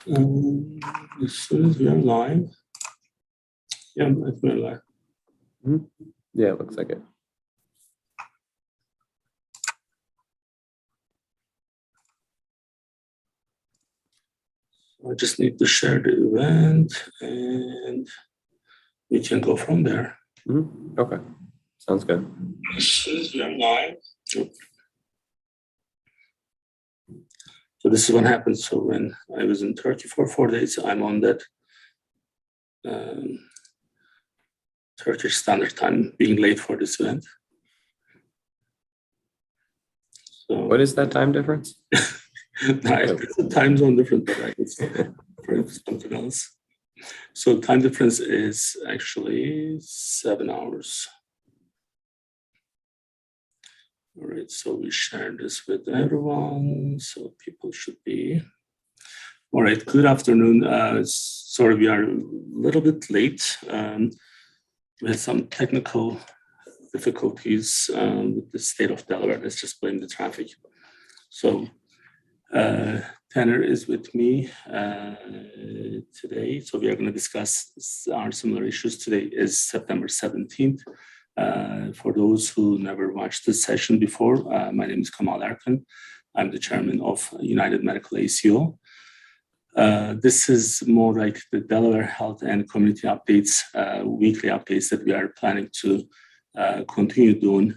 As soon as we are live. Yeah, I think we're live. Mm-hmm. Yeah, it looks like it. I just need to share the event and we can go from there. Mm-hmm. Okay, sounds good. As soon as we are live. So this is what happened. So when I was in Turkey for 4 days, I'm on that Turkish Standard Time, being late for this event. So what is that time difference? It's a time zone difference, but I guess for something else. So time difference is actually 7 hours. All right, so we share this with everyone, so people should be. All right, good afternoon. Sorry, we are a little bit late. We had some technical difficulties with the state of Delaware. Let's just blame the traffic. So Tanner is with me today. So we are going to discuss our similar issues. Today is September 17th. For those who never watched this session before, my name is Kemal Erkan. I'm the chairman of United Medical ACO. This is more like the Delaware Health and Community Updates, weekly updates that we are planning to continue doing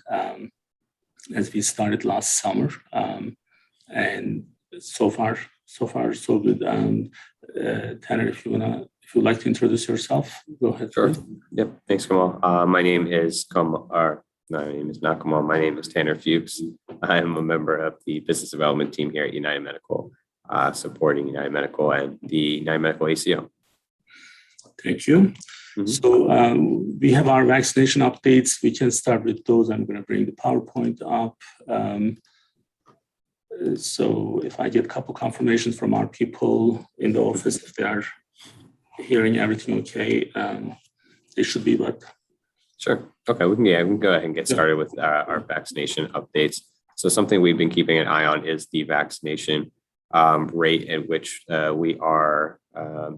as we started last summer. And so far, so good. Tanner, if you'd like to introduce yourself, go ahead. Sure. Yep. Thanks, Kemal. My name is not Kemal. My name is Tanner Fuchs. I am a member of the business development team here at United Medical, supporting United Medical and the United Medical ACO. Thank you. Mm-hmm. So we have our vaccination updates. We can start with those. I'm going to bring the PowerPoint up. So if I get a couple confirmations from our people in the office, if they are hearing everything okay, they should be, but. Sure. Okay, we can go ahead and get started with our vaccination updates. So something we've been keeping an eye on is the vaccination rate at which we are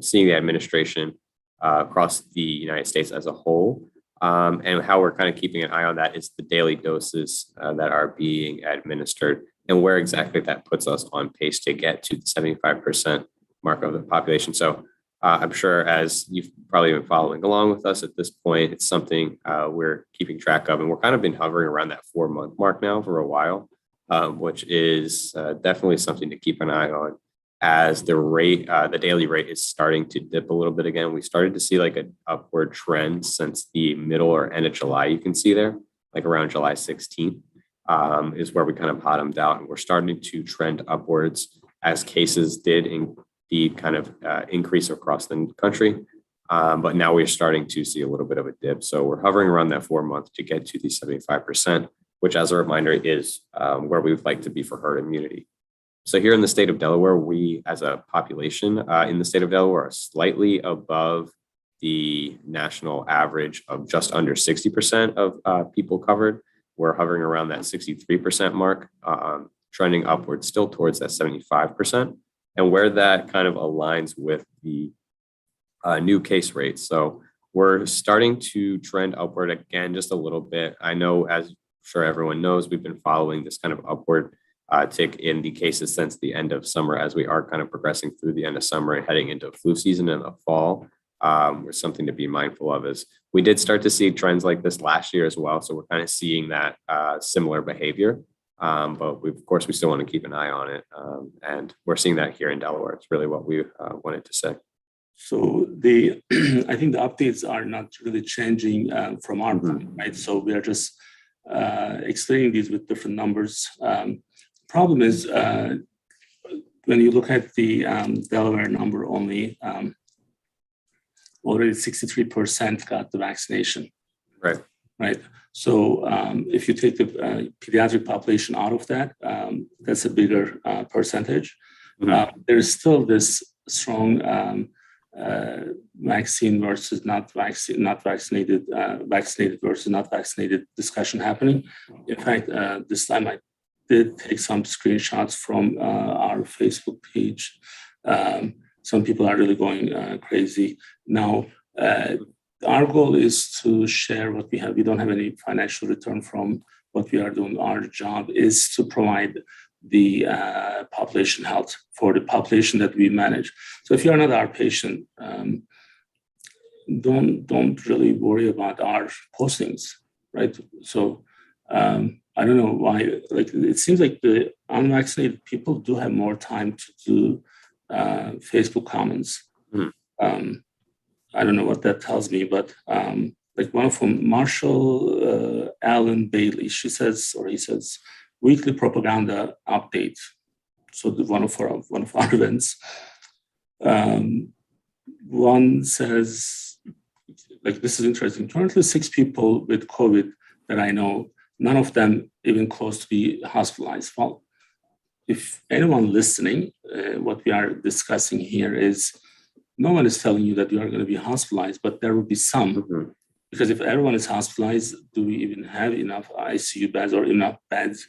seeing the administration across the United States as a whole. And how we're kind of keeping an eye on that is the daily doses that are being administered and where exactly that puts us on pace to get to the 75% mark of the population. So I'm sure as you've probably been following along with us at this point, it's something we're keeping track of. And we're kind of been hovering around that 4-month mark now for a while, which is definitely something to keep an eye on as the rate, the daily rate is starting to dip a little bit again. We started to see like an upward trend since the middle or end of July. You can see there, like around July 16th is where we kind of bottomed out. And we're starting to trend upwards as cases did indeed kind of increase across the country. But now we're starting to see a little bit of a dip. So we're hovering around that 4-month to get to the 75%, which as a reminder is where we would like to be for herd immunity. So here in the state of Delaware, we as a population in the state of Delaware are slightly above the national average of just under 60% of people covered. We're hovering around that 63% mark, trending upwards still towards that 75%. And where that kind of aligns with the new case rates. So we're starting to trend upward again, just a little bit. I know, as I'm sure everyone knows, we've been following this kind of upward tick in the cases since the end of summer, as we are kind of progressing through the end of summer and heading into flu season in the fall. Was something to be mindful of is we did start to see trends like this last year as well. So we're kind of seeing that similar behavior. But we still want to keep an eye on it. And we're seeing that here in Delaware. It's really what we wanted to say. So I think the updates are not really changing from our point, right? So we are just explaining these with different numbers. Problem is when you look at the Delaware number only, already 63% got the vaccination. Right. So if you take the pediatric population out of that, that's a bigger percentage. There is still this strong vaccine versus not vaccinated, vaccinated versus not vaccinated discussion happening. In fact, this time I did take some screenshots from our Facebook page. some people are really going crazy. Now, our goal is to share what we have. We don't have any financial return from what we are doing. Our job is to provide the population health for the population that we manage. So if you're not our patient, don't really worry about our postings, right? So I don't know why, like it seems like the unvaccinated people do have more time to do Facebook comments. I don't know what that tells me, but like one of them, Marshall Allen Bailey, she says, or he says, weekly propaganda update. So one of our events. One says, like this is interesting. Currently, 6 people with COVID that I know, none of them even close to be hospitalized. Well, if anyone listening, what we are discussing here is no one is telling you that you are going to be hospitalized, but there will be some. Because if everyone is hospitalized, do we even have enough ICU beds or enough beds?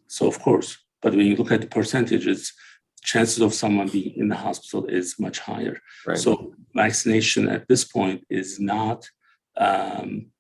So of course, but when you look at the percentages, chances of someone being in the hospital is much higher. Right. So vaccination at this point is not an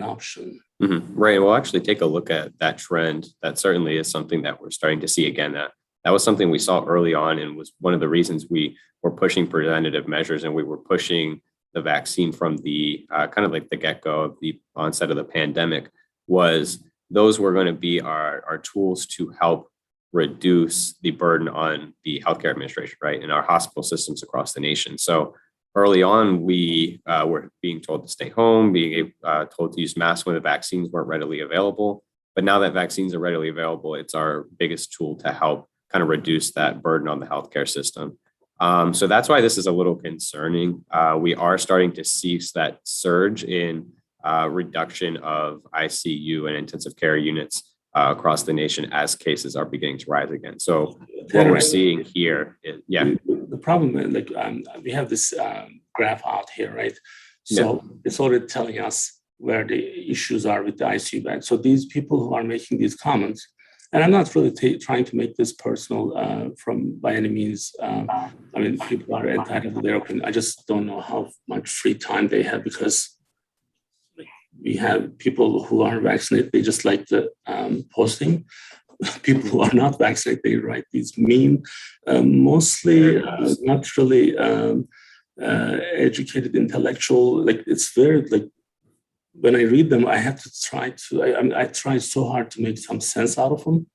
option. Right. We'll actually take a look at that trend. That certainly is something that we're starting to see again. That was something we saw early on and was one of the reasons we were pushing preventative measures, and we were pushing the vaccine from the kind of like the get-go of the onset of the pandemic. Was those were going to be our tools to help reduce the burden on the healthcare administration, right, in our hospital systems across the nation. So early on, we were being told to stay home, being told to use masks when the vaccines weren't readily available. But now that vaccines are readily available, it's our biggest tool to help kind of reduce that burden on the healthcare system. So that's why this is a little concerning. We are starting to see that surge in reduction of ICU and intensive care units across the nation as cases are beginning to rise again. So what we're seeing here is, the problem is like we have this graph out here, right? So it's already telling us where the issues are with the ICU bed. So these people who are making these comments, and I'm not really trying to make this personal from by any means. I mean, people are entitled to their opinion. I just don't know how much free time they have, because we have people who are vaccinated, they just like the posting. People who are not vaccinated, they write these mean, mostly not really educated intellectual. Like it's very like, when I read them, I have to I try so hard to make some sense out of them,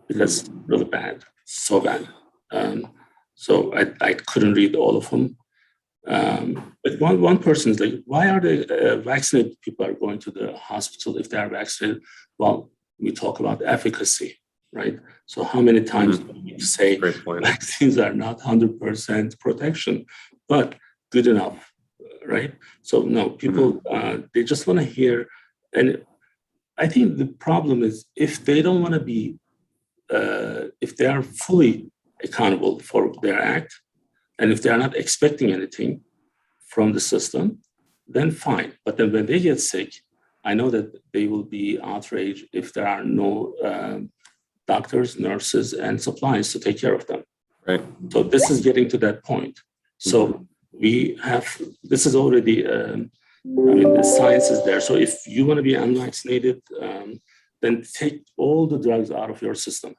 because it's really bad, so bad. So I couldn't read all of them. But one person is like, why are the vaccinated people are going to the hospital if they are vaccinated? Well, we talk about efficacy, right? So how many times do we say vaccines are not 100% protection, but good enough, right? So no, people, they just want to hear. And I think the problem is if they don't want to be, if they are fully accountable for their act, and if they are not expecting anything from the system, then fine. But then when they get sick, I know that they will be outraged if there are no doctors, nurses, and supplies to take care of them. Right. So this is getting to that point. So we have, this is already, I mean, the science is there. So if you want to be unvaccinated, then take all the drugs out of your system.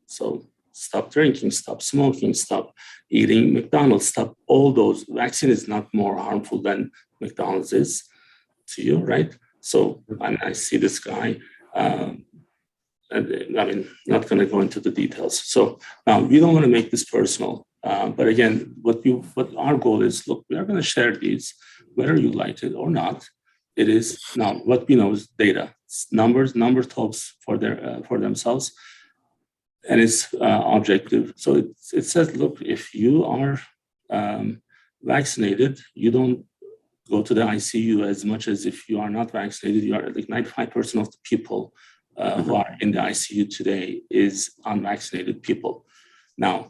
So stop drinking, stop smoking, stop eating McDonald's, stop all those. Vaccine is not more harmful than McDonald's is to you, right? So I see this guy, and I mean, not going to go into the details. So we don't want to make this personal. But again, what our goal is, look, we are going to share these, whether you like it or not. It is now what we know is data. It's numbers talks for themselves, and it's objective. So it says, look, if you are vaccinated, you don't go to the ICU as much as if you are not vaccinated. You are like 95% of the people who are in the ICU today is unvaccinated people. Now,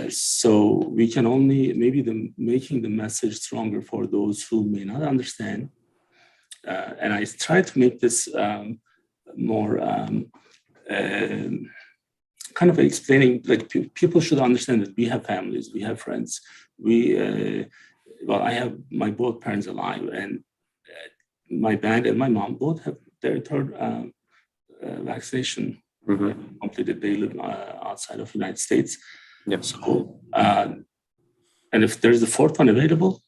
so we can only maybe making the message stronger for those who may not understand. And I try to make this more kind of explaining, like people should understand that we have families, we have friends. I have my both parents alive, and my dad and my mom both have their third vaccination completed. They live outside of the United States. Yep. So, and if there's the fourth one available,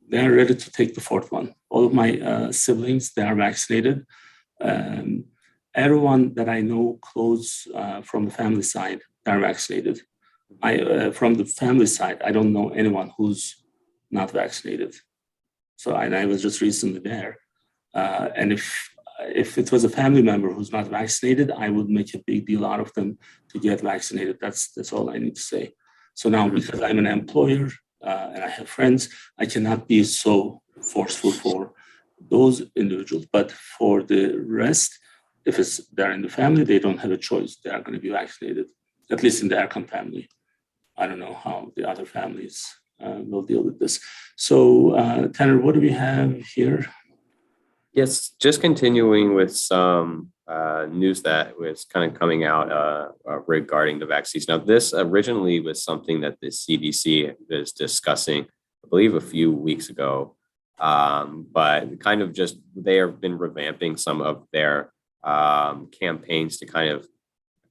they are ready to take the fourth one. All of my siblings, they are vaccinated. Everyone that I know close from the family side, they are vaccinated. From the family side, I don't know anyone who's not vaccinated. So, and I was just recently there. And if it was a family member who's not vaccinated, I would make a big deal out of them to get vaccinated. That's all I need to say. So now, because I'm an employer and I have friends, I cannot be so forceful for those individuals. But for the rest, if they're in the family, they don't have a choice. They are going to be vaccinated, at least in the Erkan family. I don't know how the other families will deal with this. So, Tanner, what do we have here? Yes, just continuing with some news that was kind of coming out regarding the vaccines. Now, this originally was something that the CDC was discussing, I believe, a few weeks ago, but kind of just they have been revamping some of their campaigns to kind of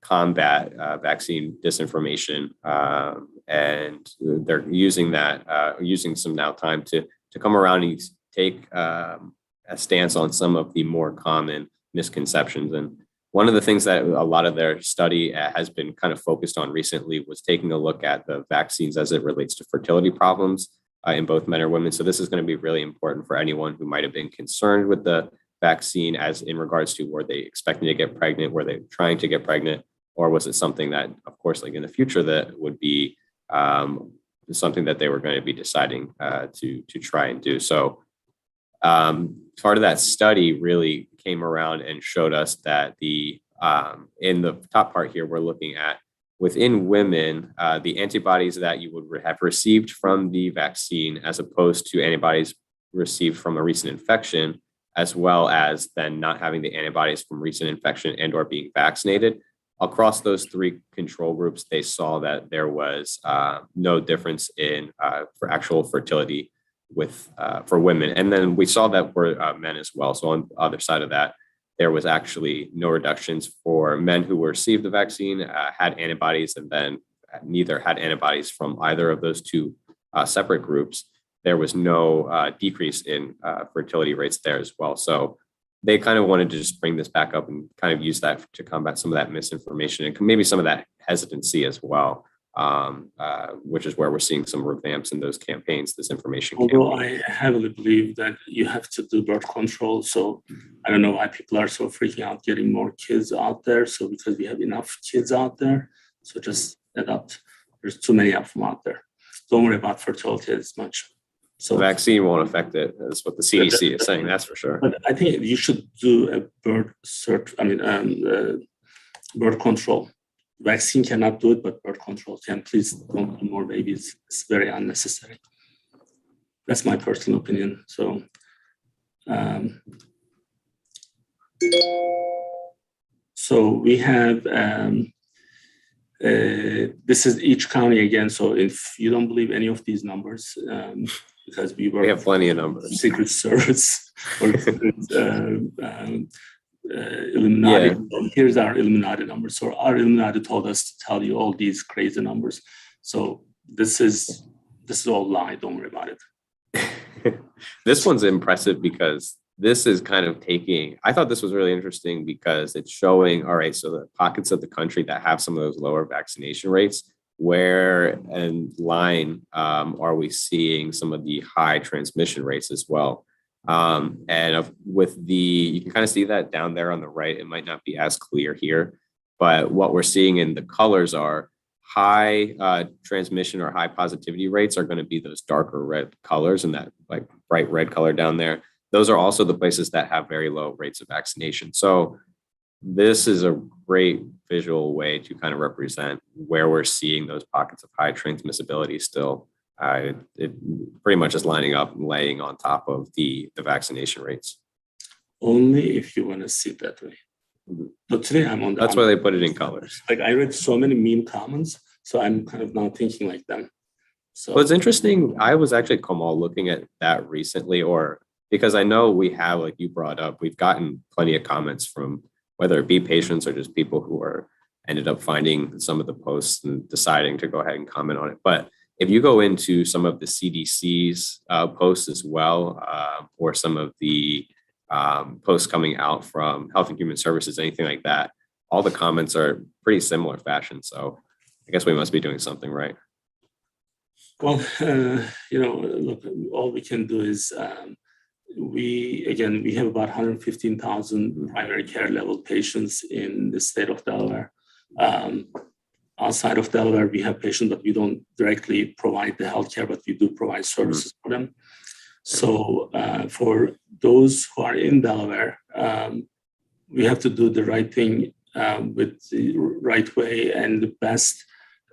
combat vaccine disinformation, and they're using that, using some now time to come around and take a stance on some of the more common misconceptions. And one of the things that a lot of their study has been kind of focused on recently was taking a look at the vaccines as it relates to fertility problems in both men and women. So this is going to be really important for anyone who might have been concerned with the vaccine as in regards to were they expecting to get pregnant, were they trying to get pregnant, or was it something that, of course, like in the future that would be something that they were going to be deciding to try and do. So part of that study really came around and showed us that in the top part here, we're looking at within women, the antibodies that you would have received from the vaccine as opposed to antibodies received from a recent infection, as well as then not having the antibodies from recent infection and or being vaccinated. Across those three control groups, they saw that there was no difference in for actual fertility for women. And then we saw that for men as well. So on the other side of that, there was actually no reductions for men who received the vaccine, had antibodies, and then neither had antibodies from either of those two separate groups. There was no decrease in fertility rates there as well. So they kind of wanted to just bring this back up and kind of use that to combat some of that misinformation and maybe some of that hesitancy as well, which is where we're seeing some revamps in those campaigns, this information Although campaign. I heavily believe that you have to do birth control. So I don't know why people are so freaking out getting more kids out there. So because we have enough kids out there, so just adopt. There's too many of them out there. Don't worry about fertility as much. So the vaccine won't affect it. That's what the CDC is saying. That's for sure. But I think you should do a birth control. Vaccine cannot do it, but birth control can. Please don't do more babies. It's very unnecessary. That's my personal opinion. So, we have, this is each county again. So if you don't believe any of these numbers, because we have plenty of numbers. Secret Service or Illuminati. Yeah. Here's our Illuminati numbers. So our Illuminati told us to tell you all these crazy numbers. So this is all lie. Don't worry about it. This one's impressive because this is kind of I thought this was really interesting because it's showing, all right, so the pockets of the country that have some of those lower vaccination rates, where in line are we seeing some of the high transmission rates as well? You can kind of see that down there on the right. It might not be as clear here, but what we're seeing in the colors are high transmission or high positivity rates are going to be those darker red colors and that like bright red color down there. Those are also the places that have very low rates of vaccination. So this is a great visual way to kind of represent where we're seeing those pockets of high transmissibility still. It pretty much is lining up and laying on top of the vaccination rates. Only if you want to see it that way. So today I'm on the. That's why they put it in colors. Like I read so many meme comments, so I'm kind of now thinking like them. So well, it's interesting. I was actually, Kamal, looking at that recently, because I know we have, like you brought up, we've gotten plenty of comments from whether it be patients or just people who ended up finding some of the posts and deciding to go ahead and comment on it. But if you go into some of the CDC's posts as well, or some of the posts coming out from Health and Human Services, anything like that, all the comments are pretty similar fashion. So I guess we must be doing something right. Well, look, all we can do is we have about 115,000 primary care level patients in the state of Delaware. Outside of Delaware, we have patients, but we don't directly provide the healthcare, but we do provide services for them. So for those who are in Delaware, we have to do the right thing with the right way and the best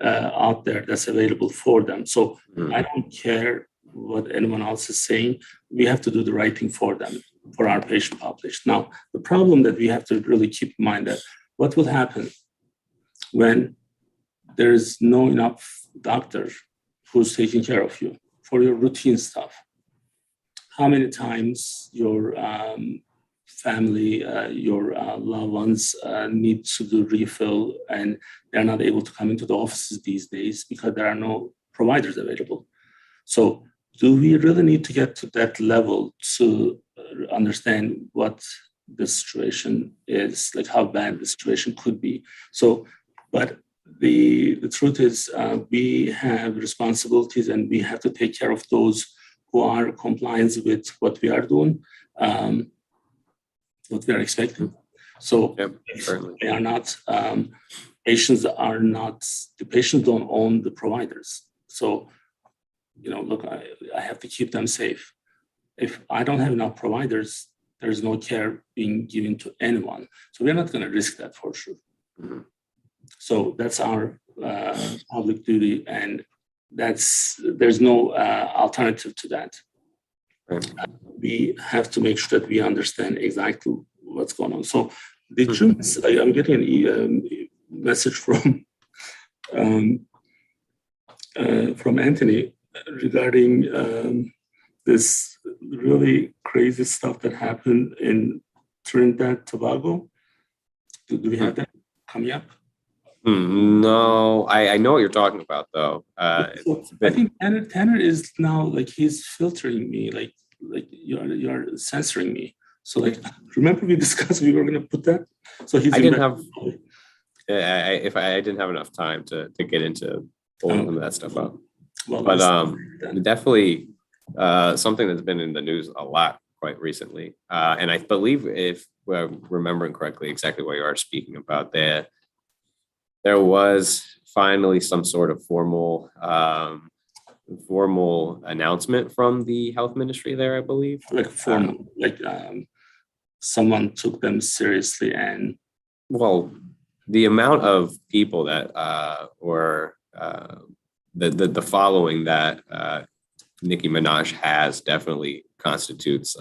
out there that's available for them. So I don't care what anyone else is saying. We have to do the right thing for them, for our patient population. Now, the problem that we have to really keep in mind that what will happen when there is no enough doctor who's taking care of you for your routine stuff. How many times your family, your loved ones need to do refill and they're not able to come into the offices these days because there are no providers available. So do we really need to get to that level to understand what the situation is, like how bad the situation could be? So, but the truth is we have responsibilities and we have to take care of those who are compliant with what we are doing, what we are expecting. So they are not, patients don't own the providers. So, look, I have to keep them safe. If I don't have enough providers, there's no care being given to anyone. So we're not going to risk that for sure. Mm-hmm. So that's our public duty, and there's no alternative to that. Right. We have to make sure that we understand exactly what's going on. So the June, I'm getting a message from Anthony regarding this really crazy stuff that happened in Trinidad, Tobago. Do we have that coming up? No, I know what you're talking about though. So I think Tanner is now like he's filtering me, like you're censoring me. So like, remember we discussed we were going to put that. So he's. I didn't have enough time to get into pulling some of that stuff up. Well, but definitely something that's been in the news a lot quite recently, and I believe if we're remembering correctly, exactly what you are speaking about there. There was finally some sort of formal announcement from the health ministry there, I believe. Someone took them seriously, and the amount of people that were the following that Nicki Minaj has definitely constitutes.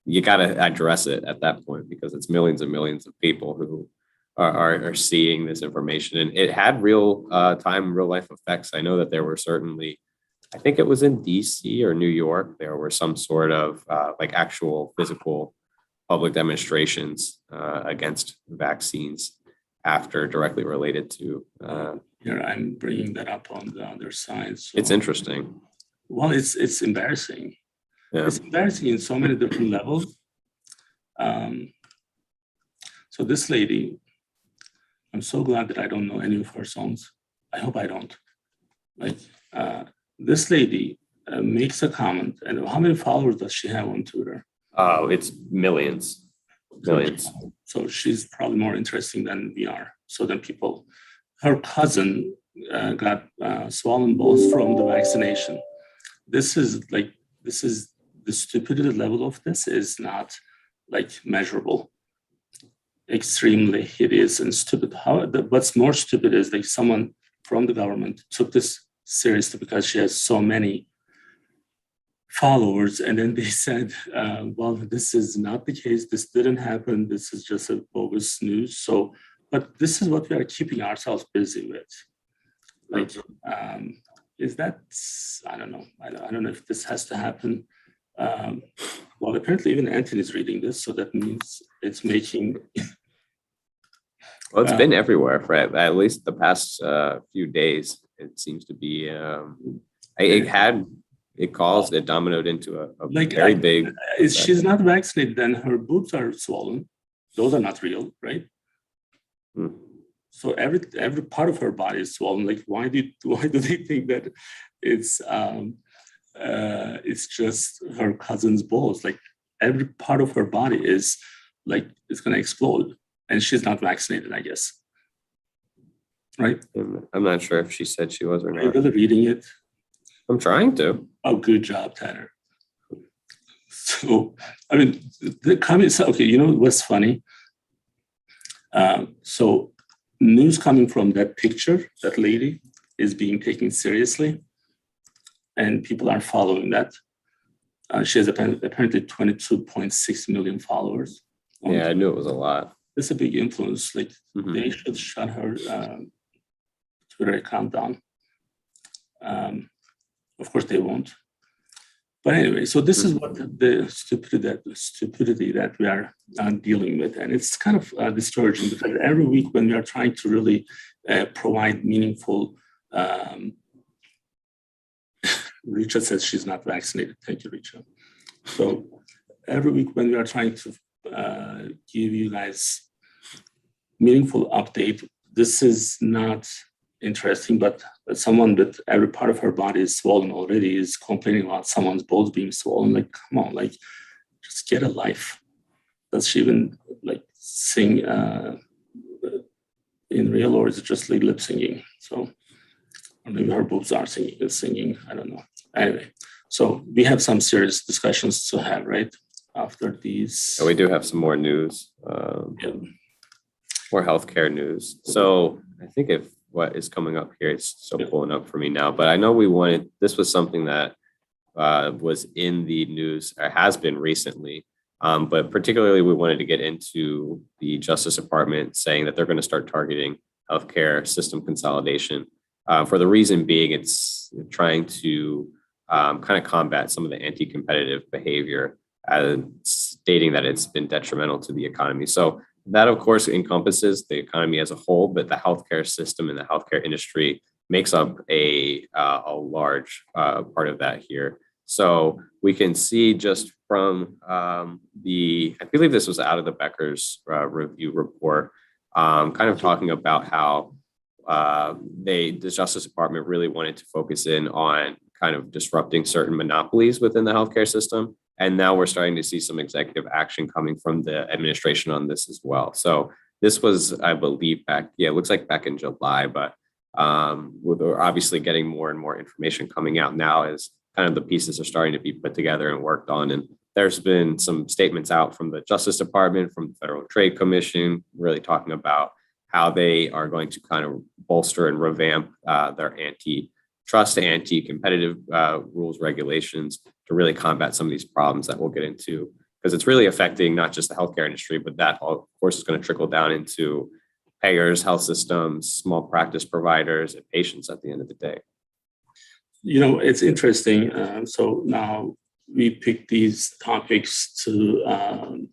You got to address it at that point because it's millions and millions of people who are seeing this information, and it had real life effects. I know that there were certainly, I think it was in DC or New York, there were some sort of actual physical public demonstrations against vaccines after directly related to. Here I'm bringing that up on the other side. So, it's interesting. Well, it's embarrassing. Yeah. It's embarrassing in so many different levels. So this lady, I'm so glad that I don't know any of her songs. I hope I don't. This lady makes a comment, and how many followers does she have on Twitter? Oh, it's millions. So she's probably more interesting than we are. So then people, her cousin got swollen balls from the vaccination. This is the stupidity level of this is not measurable. Extremely hideous and stupid. What's more stupid is someone from the government took this seriously because she has so many followers, and then they said, well, this is not the case. This didn't happen. This is just a bogus news. So, but this is what we are keeping ourselves busy with. Like, is that, I don't know. I don't know if this has to happen. Well, apparently even Anthony's reading this, so that means it's making. Well, it's been everywhere for at least the past few days. It seems to be. It dominoed into a like very big. If she's not vaccinated, then her boobs are swollen. Those are not real, right? So every part of her body is swollen. Like, why do they think that it's just her cousin's balls? Like, every part of her body is like it's gonna explode, and she's not vaccinated, I guess. Right? I'm not sure if she said she was or not. Are you really reading it? I'm trying to. Oh, good job, Tanner. So, I mean, the comments. Okay, you know what's funny? So, news coming from that picture, that lady, is being taken seriously, and people are following that. She has apparently 22.6 million followers. Yeah, I knew it was a lot. It's a big influence. Like, they should shut her Twitter account down. Of course, they won't. But anyway, so this is what the stupidity that we are dealing with. And it's kind of discouraging because every week when we are trying to really provide meaningful, Richa says she's not vaccinated. Thank you, Richa. So every week when we are trying to give you guys meaningful update, this is not interesting, but someone with every part of her body is swollen already is complaining about someone's balls being swollen. Like, come on, like, just get a life. Does she even like sing in real, or is it just like lip singing? So, or maybe her boobs are singing. I don't know. Anyway, so we have some serious discussions to have, right? After these. Yeah, we do have some more news, more healthcare news. So I think if what is coming up here, it's still pulling up for me now, but I know this was something that was in the news, or has been recently, but particularly we wanted to get into the Justice Department saying that they're going to start targeting healthcare system consolidation. For the reason being, it's trying to kind of combat some of the anti-competitive behavior, stating that it's been detrimental to the economy. So that, of course, encompasses the economy as a whole, but the healthcare system and the healthcare industry makes up a large part of that here. So we can see just from I believe this was out of the Becker's review report, kind of talking about how the Justice Department really wanted to focus in on kind of disrupting certain monopolies within the healthcare system. And now we're starting to see some executive action coming from the administration on this as well. So this was, I believe, it looks like back in July, but we're obviously getting more and more information coming out now as kind of the pieces are starting to be put together and worked on. And there's been some statements out from the Justice Department, from the Federal Trade Commission, really talking about how they are going to kind of bolster and revamp their antitrust, anti-competitive rules, regulations to really combat some of these problems that we'll get into, because it's really affecting not just the healthcare industry, but that, of course, is going to trickle down into payers, health systems, small practice providers, and patients at the end of the day. You know, it's interesting. So now we pick these topics to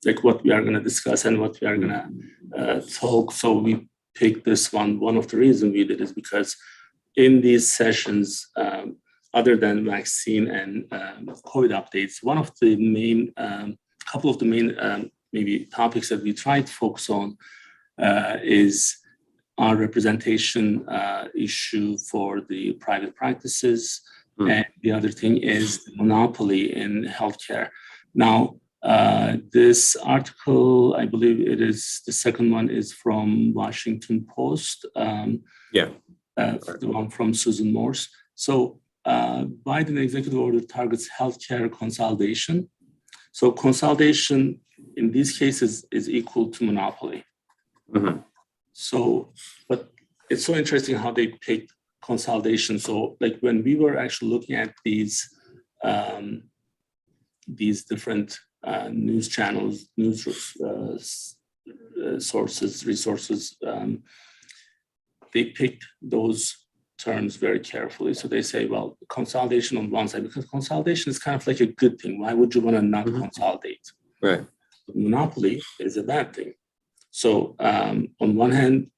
like what we are going to discuss and what we are going to talk. So we picked this one. One of the reasons we did is because in these sessions, other than vaccine and COVID updates, one of the main, couple of the main maybe topics that we try to focus on is our representation issue for the private practices. And the other thing is the monopoly in healthcare. Now, this article, I believe it is, the second one is from Washington Post. The one from Susan Morse. So Biden executive order targets healthcare consolidation. So consolidation in these cases is equal to monopoly. So, but it's so interesting how they pick consolidation. So like when we were actually looking at these these different news channels, news sources, resources, they pick those terms very carefully. So they say, well, consolidation on one side, because consolidation is kind of like a good thing. Why would you want to not consolidate? Right. Monopoly is a bad thing. So on one hand,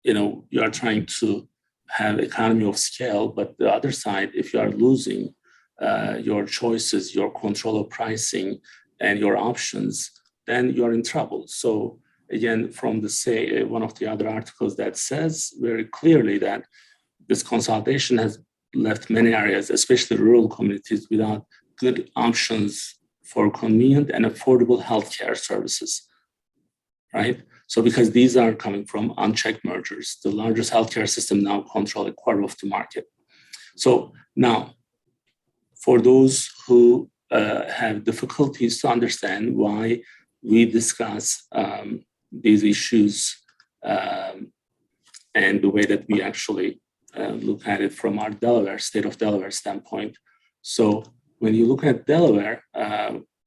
you are trying to have economy of scale, but the other side, if you are losing your choices, your control of pricing, and your options, then you are in trouble. So again, from one of the other articles that says very clearly that this consolidation has left many areas, especially rural communities, without good options for convenient and affordable healthcare services, right? So because these are coming from unchecked mergers, the largest healthcare system now control a quarter of the market. So now, for those who have difficulties to understand why we discuss these issues and the way that we actually look at it from our state of Delaware standpoint. So when you look at Delaware,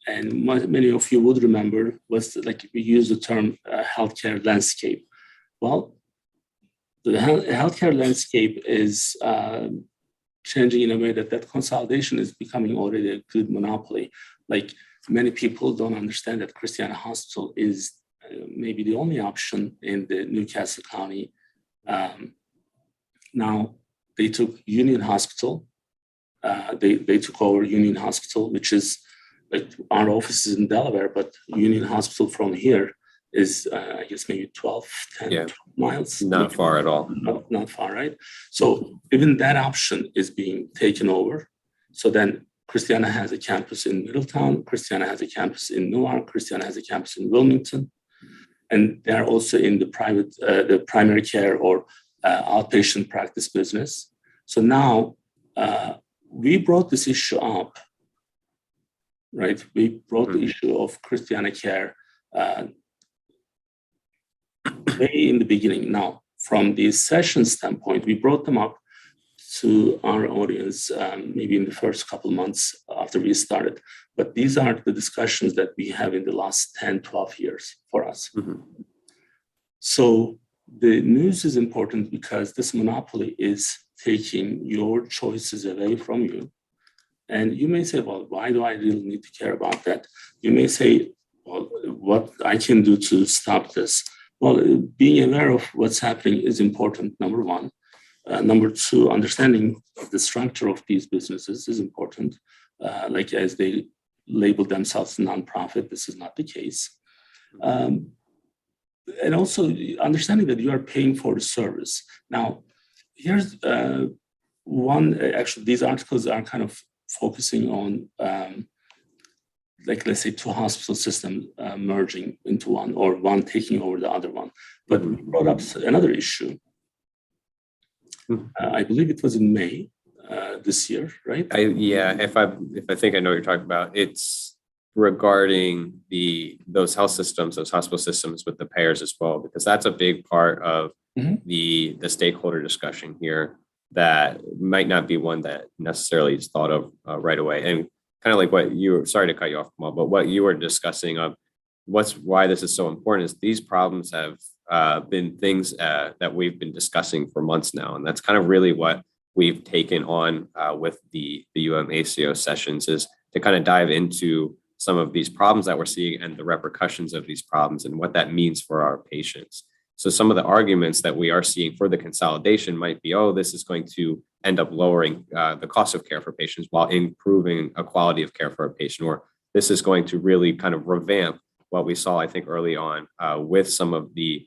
and many of you would remember, was like we use the term healthcare landscape. Well, the healthcare landscape is changing in a way that consolidation is becoming already a good monopoly. Like many people don't understand that Christiana Hospital is maybe the only option in the Newcastle County. Now they took Union Hospital. They took over Union Hospital, which is like our office is in Delaware, but Union Hospital from here is, I guess, maybe 10 miles. Not far at all. Not far, right? So even that option is being taken over. So then Christiana has a campus in Middletown, Christiana has a campus in Newark, Christiana has a campus in Wilmington, and they're also in the primary care or outpatient practice business. So now we brought this issue up, right? We brought the issue of Christiana Care way in the beginning. Now, from the session standpoint, we brought them up to our audience maybe in the first couple months after we started. But these are the discussions that we have in the last 10, 12 years for us. So the news is important because this monopoly is taking your choices away from you. And you may say, well, why do I really need to care about that? You may say, well, what I can do to stop this? Well, being aware of what's happening is important, number one. Number two, understanding the structure of these businesses is important. Like as they label themselves nonprofit, this is not the case. And also understanding that you are paying for the service. Now, here's actually, these articles are kind of focusing on, like, let's say, two hospital systems merging into one or one taking over the other one. But we brought up another issue. I believe it was in May this year, right? If I think I know what you're talking about, it's regarding those health systems, those hospital systems with the payers as well, because that's a big part of the stakeholder discussion here that might not be one that necessarily is thought of right away. And kind of like what sorry to cut you off, Kemal, but what you were discussing of why this is so important is these problems have been things that we've been discussing for months now. And that's kind of really what we've taken on with the UMACO sessions, is to kind of dive into some of these problems that we're seeing and the repercussions of these problems and what that means for our patients. So some of the arguments that we are seeing for the consolidation might be, this is going to end up lowering the cost of care for patients while improving a quality of care for a patient, or this is going to really kind of revamp what we saw, I think, early on with some of the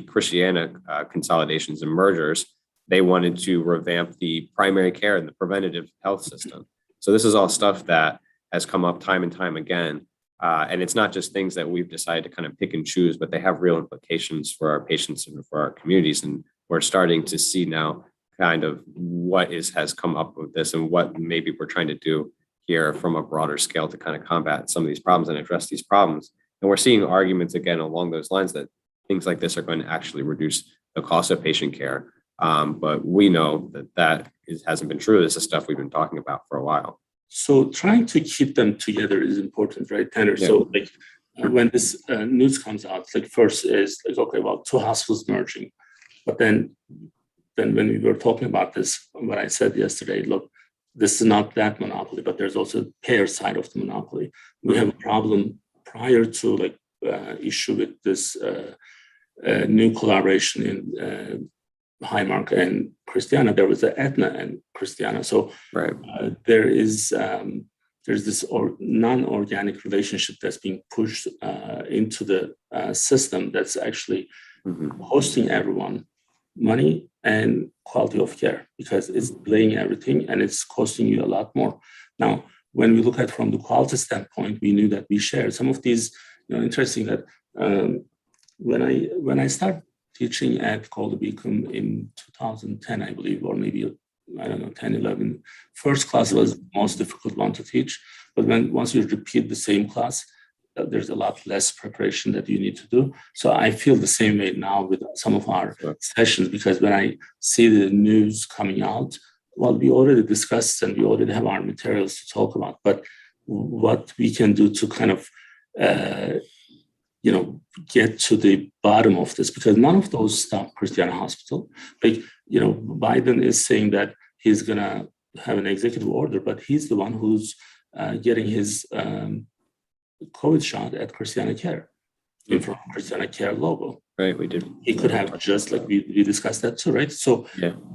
Christiana consolidations and mergers. They wanted to revamp the primary care and the preventative health system. So this is all stuff that has come up time and time again. And it's not just things that we've decided to kind of pick and choose, but they have real implications for our patients and for our communities. And we're starting to see now kind of what has come up with this and what maybe we're trying to do here from a broader scale to kind of combat some of these problems and address these problems. And we're seeing arguments again along those lines that things like this are going to actually reduce the cost of patient care. But we know that hasn't been true. This is stuff we've been talking about for a while. So trying to keep them together is important, right, Tanner? Yeah. So like when this news comes out, like first is like, okay, well, two hospitals merging. But then when we were talking about this, what I said yesterday, look, this is not that monopoly, but there's also a payer side of the monopoly. We have a problem prior to like issue with this new collaboration in Highmark and Christiana. There was the Aetna and Christiana. So right. There's this non-organic relationship that's being pushed into the system that's actually costing everyone money and quality of care, because it's delaying everything and it's costing you a lot more. Now, when we look at from the quality standpoint, we knew that we shared some of these. Interesting that when I started teaching at Goldey-Beacom in 2010, I believe, or maybe, I don't know, 10, 11. First class was the most difficult one to teach. But once you repeat the same class, there's a lot less preparation that you need to do. So I feel the same way now with some of our sessions, because when I see the news coming out, well, we already discussed and we already have our materials to talk about. But what we can do to kind of, get to the bottom of this, because none of those stop Christiana Hospital. Like, Biden is saying that he's going to have an executive order, but he's the one who's getting his COVID shot at Christiana Care in front of Christiana Care logo. Right, we did. He could have just like we discussed that too, right? So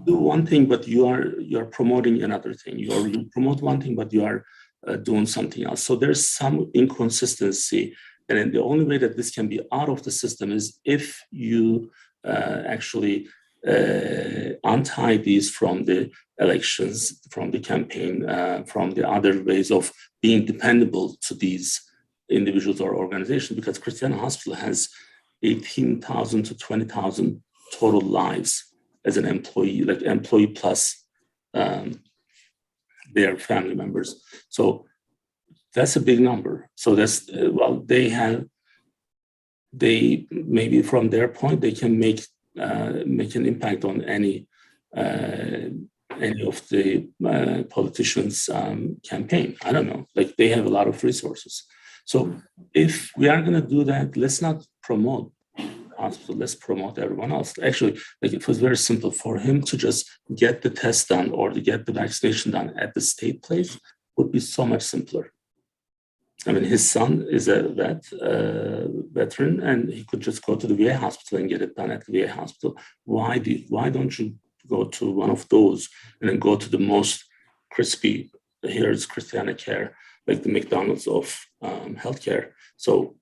do one thing, but you're promoting another thing. You promote one thing, but you are doing something else. So there's some inconsistency. And then the only way that this can be out of the system is if you actually untie these from the elections, from the campaign, from the other ways of being dependable to these individuals or organizations, because Christiana Hospital has 18,000 to 20,000 total lives as an employee, like employee plus their family members. So that's a big number. So that's, they maybe from their point, they can make an impact on any of the politicians' campaign. I don't know, like they have a lot of resources. So if we are going to do that, let's not promote hospital, let's promote everyone else. Actually, like it was very simple for him to just get the test done or to get the vaccination done at the state place would be so much simpler. I mean, his son is a veteran, and he could just go to the VA hospital and get it done at the VA hospital. Why don't you go to one of those and then go to the most crispy, here's Christiana Care, like the McDonald's of healthcare. So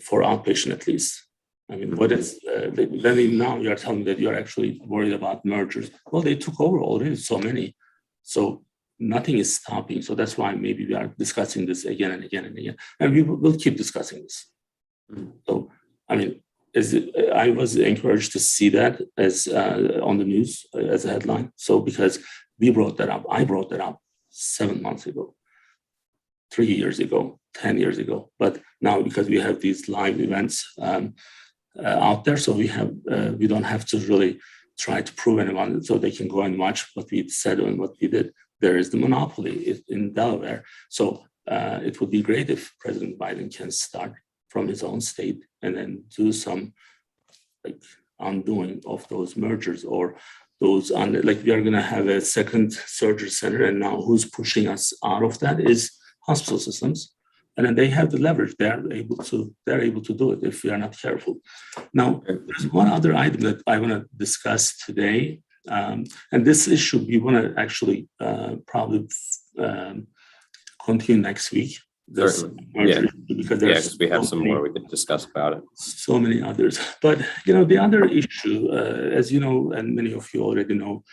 for outpatient at least. I mean, what is, then now you are telling me that you're actually worried about mergers. Well, they took over already so many. So nothing is stopping. So that's why maybe we are discussing this again and again and again. And we will keep discussing this. So, I mean, I was encouraged to see that as on the news as a headline. So because we brought that up, I brought that up 7 months ago, 3 years ago, 10 years ago. But now because we have these live events out there, so we don't have to really try to prove anyone, so they can go and watch what we said and what we did. There is the monopoly in Delaware. So it would be great if President Biden can start from his own state and then do some like undoing of those mergers or those like we are going to have a second surgery center, and now who's pushing us out of that is hospital systems, and then they have the leverage. They're able to do it if we are not careful. Now, there's one other item that I want to discuss today, and this issue we want to actually probably continue next week. Because we have some more we could discuss about it. So many others, but the other issue, as you know, and many of you already know,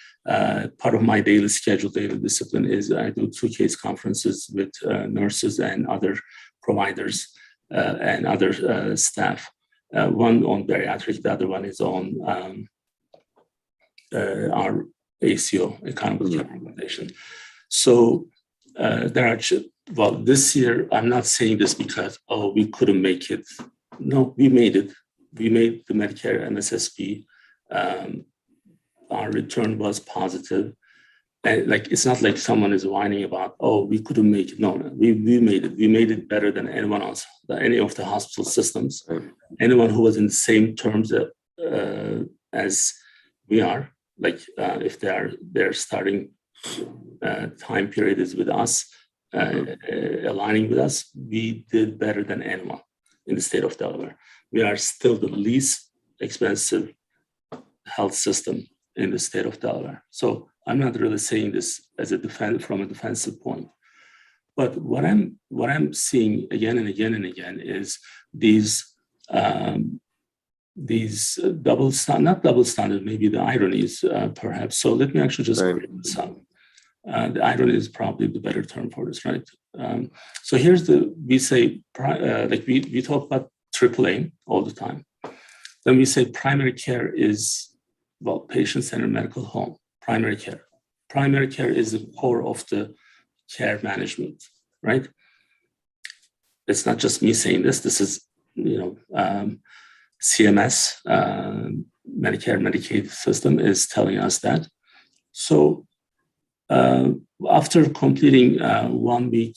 part of my daily discipline is I do 2 case conferences with nurses and other providers and other staff. One on bariatric, the other one is on our ACO, Accountable Care Organization. So there are. Well, this year, I'm not saying this because, we couldn't make it. No, we made it. We made the Medicare MSSP our return was positive. And like, it's not like someone is whining about, oh, we couldn't make it. No, we made it. We made it better than anyone else, any of the hospital systems. Right. Anyone who was in the same terms as we are, like if their starting time period is with us, aligning with us, we did better than anyone in the state of Delaware. We are still the least expensive health system in the state of Delaware. So I'm not really saying this as from a defensive point. But what I'm seeing again and again and again is these not double standard, maybe the ironies, perhaps. So let me actually just break this up. The irony is probably the better term for this, right? So here's we say, like we talk about AAA all the time. Then we say primary care is, well, patient-centered medical home, primary care. Primary care is the core of the care management, right? It's not just me saying this. This is, CMS, Medicare, Medicaid system is telling us that. So after completing 1 week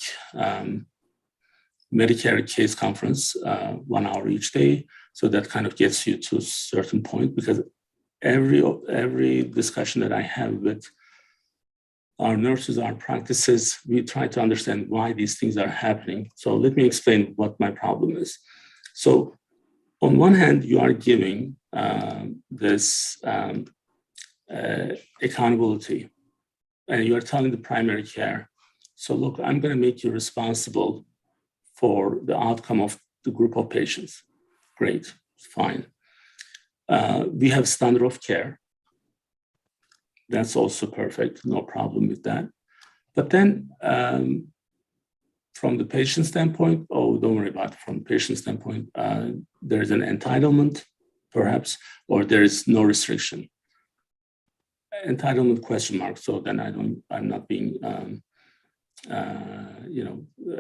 Medicare case conference, 1 hour each day, so that kind of gets you to a certain point, because every discussion that I have with our nurses, our practices, we try to understand why these things are happening. So let me explain what my problem is. So on one hand, you are giving this accountability, and you are telling the primary care, so look, I'm going to make you responsible for the outcome of the group of patients. Great, fine. We have standard of care. That's also perfect, no problem with that. But then from the patient standpoint, oh, don't worry about it. From the patient standpoint, there is an entitlement, perhaps, or there is no restriction. Entitlement question mark. So then I'm not being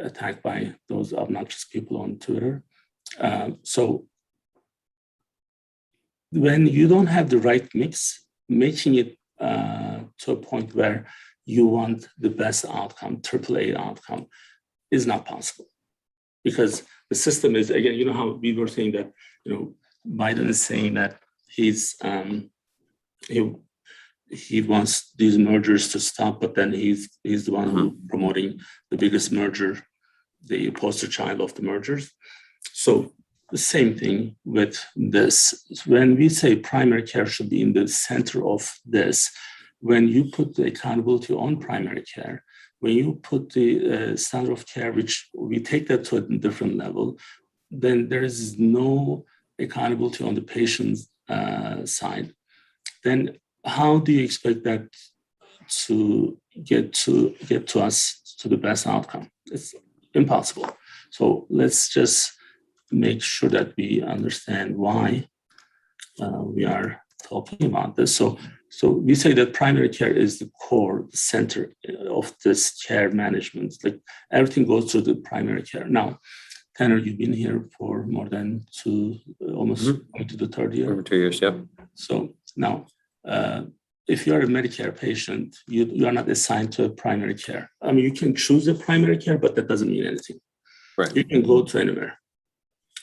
attacked by those obnoxious people on Twitter. So when you don't have the right mix, making it to a point where you want the best outcome, AAA outcome, is not possible, because the system is, again, you know how we were saying that, Biden is saying that he wants these mergers to stop, but then he's the one who promoting the biggest merger, the poster child of the mergers. So the same thing with this. When we say primary care should be in the center of this, when you put the accountability on primary care, when you put the standard of care, which we take that to a different level, then there is no accountability on the patient's side. Then how do you expect that to get to us to the best outcome? It's impossible. So let's just make sure that we understand why we are talking about this. So we say that primary care is the core, the center of this care management. Like everything goes through the primary care. Now, Tanner, you've been here for more than almost going to the third year. Over 2 years, yeah. So now, if you're a Medicare patient, you are not assigned to a primary care. I mean, you can choose a primary care, but that doesn't mean anything. Right. You can go to anywhere.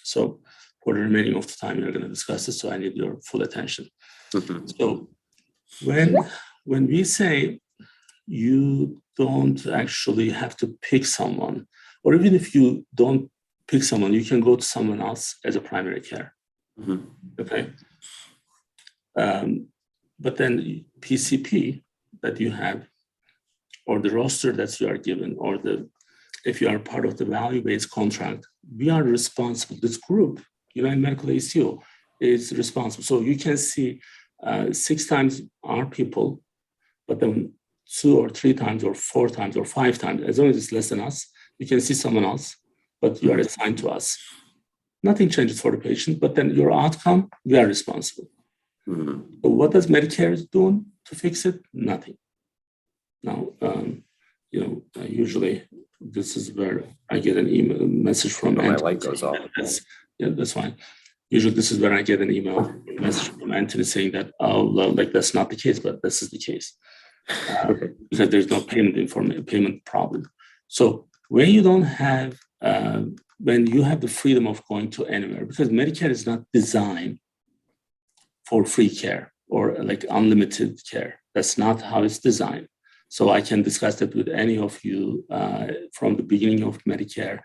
So for the remaining of the time, we're going to discuss this, so I need your full attention. So when we say you don't actually have to pick someone, or even if you don't pick someone, you can go to someone else as a primary care. Okay. But then PCP that you have, or the roster that you are given, or if you are part of the value-based contract, we are responsible. This group, United Medical ACO, is responsible. So you can see 6 times our people, but then 2 or 3 times or 4 times or 5 times, as long as it's less than us, you can see someone else, but you are assigned to us. Nothing changes for the patient, but then your outcome, we are responsible. So what does Medicare do to fix it? Nothing. Now, usually this is where I get an email message from. My light goes off. Yeah, that's fine. Usually this is when I get an email or message from Anthony saying that, oh, well, like that's not the case, but this is the case. Because there's no payment problem. So when you don't have, when you have the freedom of going to anywhere, because Medicare is not designed for free care or like unlimited care. That's not how it's designed. So I can discuss that with any of you from the beginning of Medicare,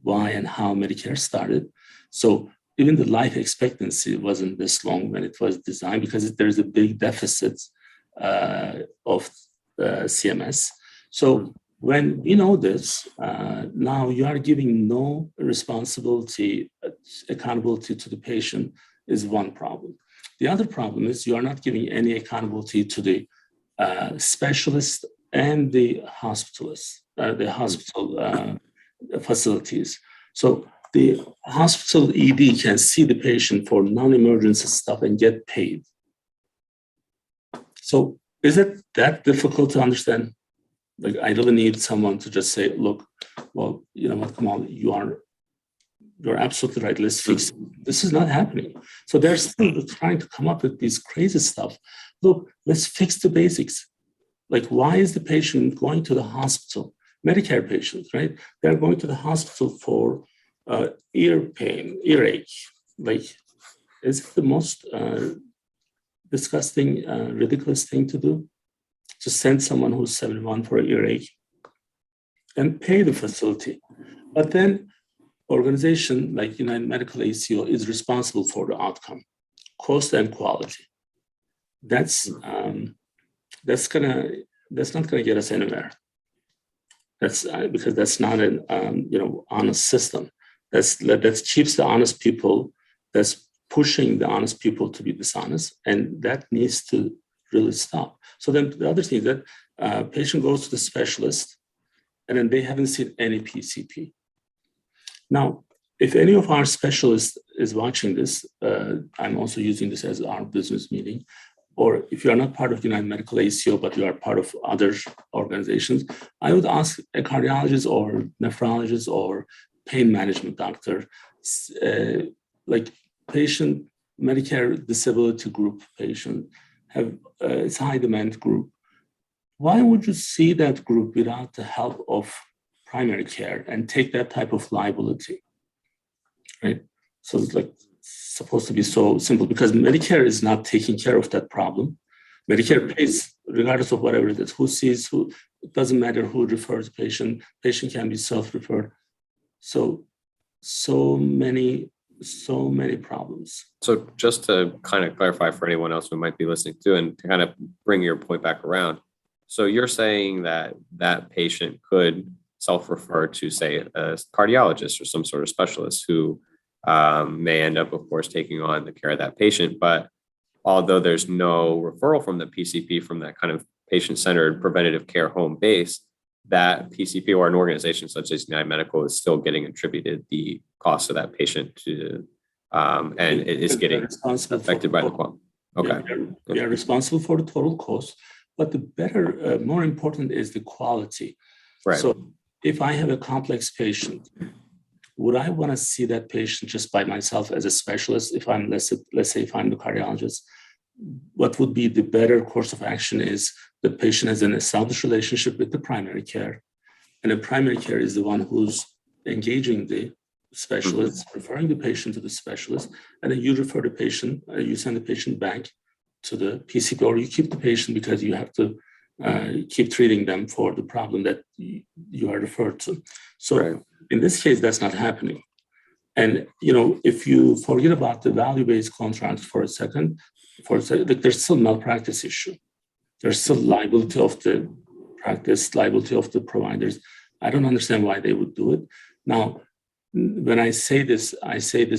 why and how Medicare started. So even the life expectancy wasn't this long when it was designed because there's a big deficit of CMS. So when we know this, now you are giving no responsibility, accountability to the patient is one problem. The other problem is you are not giving any accountability to the specialist and the hospitalist, the hospital facilities. So the hospital ED can see the patient for non-emergency stuff and get paid. So is it that difficult to understand? Like, I really need someone to just say, look, well, you know what, Kemal, you're absolutely right. Let's fix it. This is not happening. So they're still trying to come up with these crazy stuff. Look, let's fix the basics. Like, why is the patient going to the hospital? Medicare patients, right? They're going to the hospital for ear pain, earache. Like, is it the most disgusting, ridiculous thing to do? To send someone who's 71 for an earache and pay the facility. But then organization like United Medical ACO is responsible for the outcome, cost and quality. That's not gonna get us anywhere. That's because that's not an honest system. That keeps the honest people. That's pushing the honest people to be dishonest, and that needs to really stop. So then the other thing is that patient goes to the specialist, and then they haven't seen any PCP. Now, if any of our specialists is watching this, I'm also using this as our business meeting, or if you are not part of United Medical ACO, but you are part of other organizations, I would ask a cardiologist or nephrologist or pain management doctor, like patient Medicare disability group patient, have it's a high demand group. Why would you see that group without the help of primary care and take that type of liability, right? So it's like supposed to be so simple because Medicare is not taking care of that problem. Medicare pays regardless of whatever it is, who sees who, it doesn't matter who refers patient can be self-referred. So many problems. So just to kind of clarify for anyone else who might be listening to and to kind of bring your point back around. So you're saying that that patient could self-refer to, say, a cardiologist or some sort of specialist who may end up, of course, taking on the care of that patient. But although there's no referral from the PCP from that kind of patient-centered preventative care home base, that PCP or an organization such as United Medical is still getting attributed the cost of that patient to, and it is getting affected by the quality. Okay. We are responsible for the total cost, but the better, more important is the quality. Right. So if I have a complex patient, would I want to see that patient just by myself as a specialist? If I'm, let's say if I'm the cardiologist, what would be the better course of action is the patient has an established relationship with the primary care, and the primary care is the one who's engaging the specialist, referring the patient to the specialist, and then you refer the patient, you send the patient back to the PCP, or you keep the patient because you have to keep treating them for the problem that you are referred to. So right. In this case, that's not happening. And if you forget about the value-based contracts for a second, there's still malpractice issue. There's still liability of the practice, liability of the providers. I don't understand why they would do it. Now, when I say this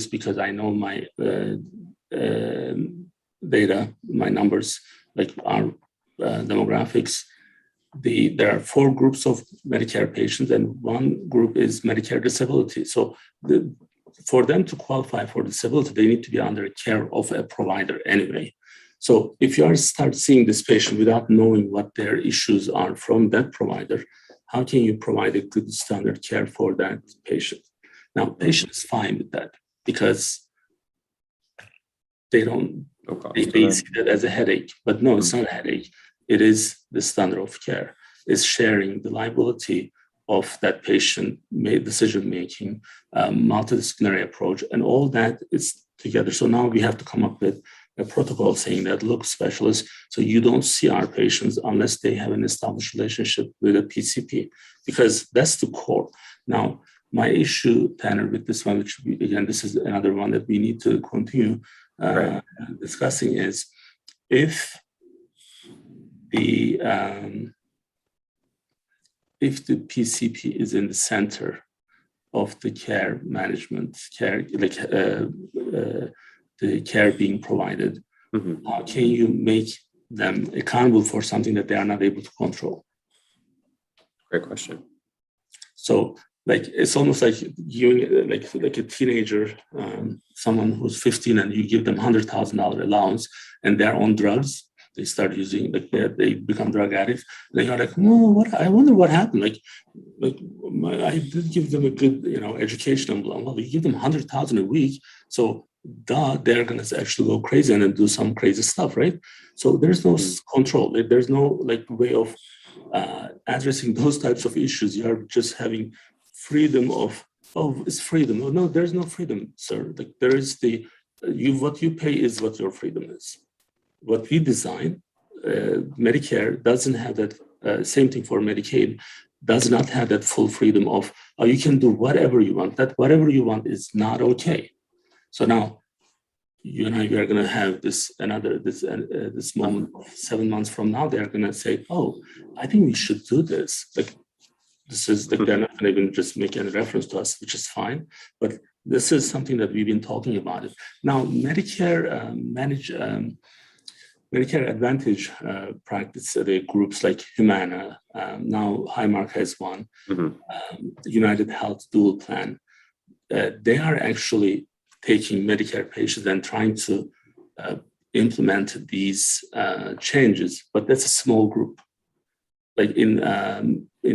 because I know my data, my numbers, like our demographics. There are 4 groups of Medicare patients, and 1 group is Medicare disability. So for them to qualify for disability, they need to be under care of a provider anyway. So if you start seeing this patient without knowing what their issues are from that provider, how can you provide a good standard care for that patient? Now, patient is fine with that because they don't, No cost they, to they them. see that as a headache, but no, it's not a headache. It is the standard of care. It's sharing the liability of that patient made decision-making, multidisciplinary approach, and all that is together. So now we have to come up with a protocol saying that, look, specialists, so you don't see our patients unless they have an established relationship with a PCP, because that's the core. Now, my issue, Tanner, with this one, which again, this is another one that we need to continue discussing, is if the PCP is in the center of the care management, the care being provided, how can you make them accountable for something that they are not able to control? Great question. So, it's almost like you, like a teenager, someone who's 15, and you give them $100,000 allowance, and they're on drugs. They start using, they become drug addicts. And you're like, oh, I wonder what happened. I did give them a good, education. Well, you give them $100,000 a week, so they're going to actually go crazy and then do some crazy stuff, right? So there's no control. There's no way of addressing those types of issues. You're just having freedom of, it's freedom. No, there's no freedom, sir. There is what you pay is what your freedom is. What we design, Medicare doesn't have that, same thing for Medicaid, does not have that full freedom of, you can do whatever you want. That whatever you want is not okay. So now, you and I are going to have this moment 7 months from now, they're going to say, oh, I think we should do this. This is, they're not going to even just make any reference to us, which is fine. But this is something that we've been talking about it. Now, Medicare Medicare Advantage practice, the groups like Humana, now Highmark has one, United Health Dual Plan. They are actually taking Medicare patients and trying to implement these changes, but that's a small group. Like in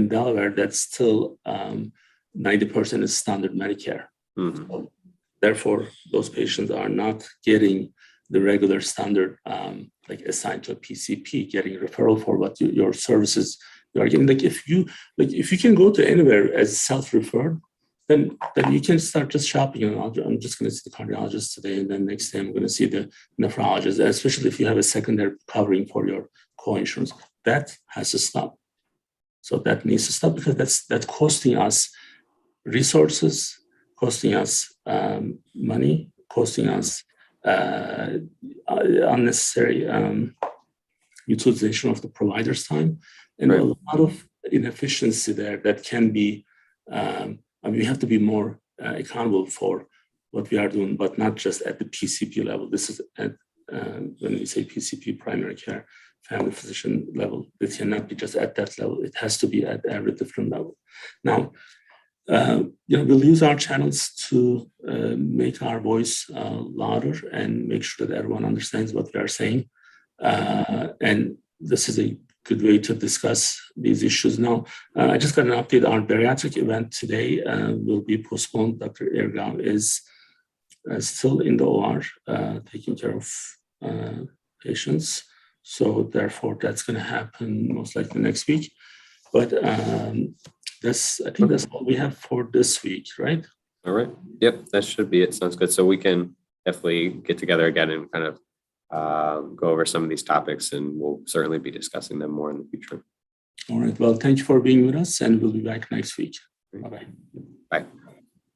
Delaware, that's still 90% is standard Medicare. So therefore, those patients are not getting the regular standard, assigned to a PCP, getting referral for what your services you are getting. If you can go to anywhere as self-referred, then you can start just shopping. I'm just going to see the cardiologist today, and then next day I'm going to see the nephrologist, especially if you have a secondary covering for your co-insurance. That has to stop. So that needs to stop, because that's costing us resources, costing us money, costing us unnecessary utilization of the provider's time, and a lot of inefficiency there that can be, we have to be more accountable for what we are doing, but not just at the PCP level. This is at, when we say PCP, primary care, family physician level. It cannot be just at that level. It has to be at every different level. Now, we'll use our channels to make our voice louder and make sure that everyone understands what we are saying. And this is a good way to discuss these issues. Now, I just got an update. Our bariatric event today will be postponed. Dr. Erkan is still in the OR taking care of patients. So therefore, that's going to happen most likely next week. But I think that's all we have for this week, right? All right. Yep, that should be it. Sounds good. So we can definitely get together again and kind of go over some of these topics, and we'll certainly be discussing them more in the future. All right. Well, thank you for being with us, and we'll be back next week. Bye-bye. Bye.